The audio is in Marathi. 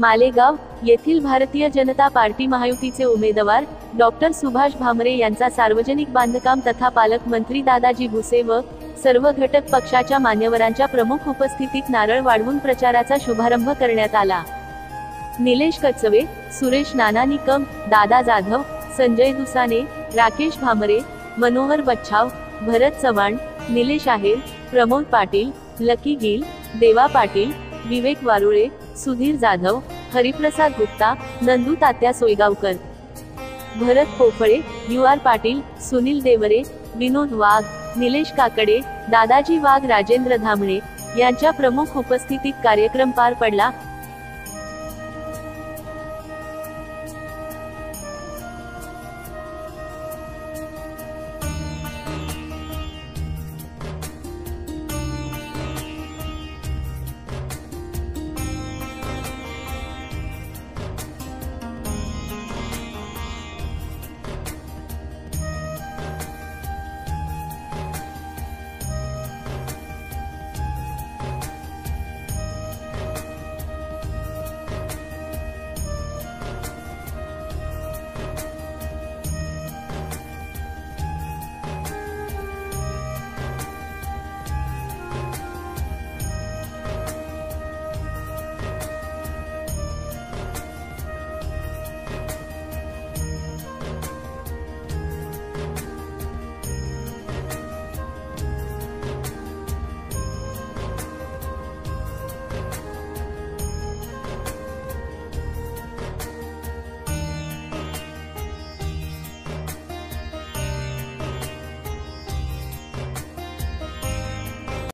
मालेगाव येथील भारतीय जनता पार्टी महायुतीचे उमेदवार डॉक्टर सुभाष भामरे यांचा सार्वजनिक बांधकाम तथा पालकमंत्री दादाजी भुसे व सर्व घटक पक्षाच्या मान्यवरांच्या प्रमुख उपस्थितीत नारळ वाढवून प्रचाराचा शुभारंभ करण्यात आला। निलेश कचवे, सुरेश नाना निकम, दादा जाधव, संजय दुसाने, राकेश भामरे, मनोहर बच्छाव, भरत चव्हाण, निलेश आहेर, प्रमोद पाटील, लकी गिल, देवा पाटील, विवेक वारुळे, सुधीर जाधव, हरिप्रसाद गुप्ता, नंदू तात्या सोयगावकर, भरत पोफळे, UR पाटील, सुनील देवरे, विनोद वाघ, निलेश काकडे, दादाजी वाघ, राजेंद्र धामणे यांच्या प्रमुख उपस्थितीत कार्यक्रम पार पडला।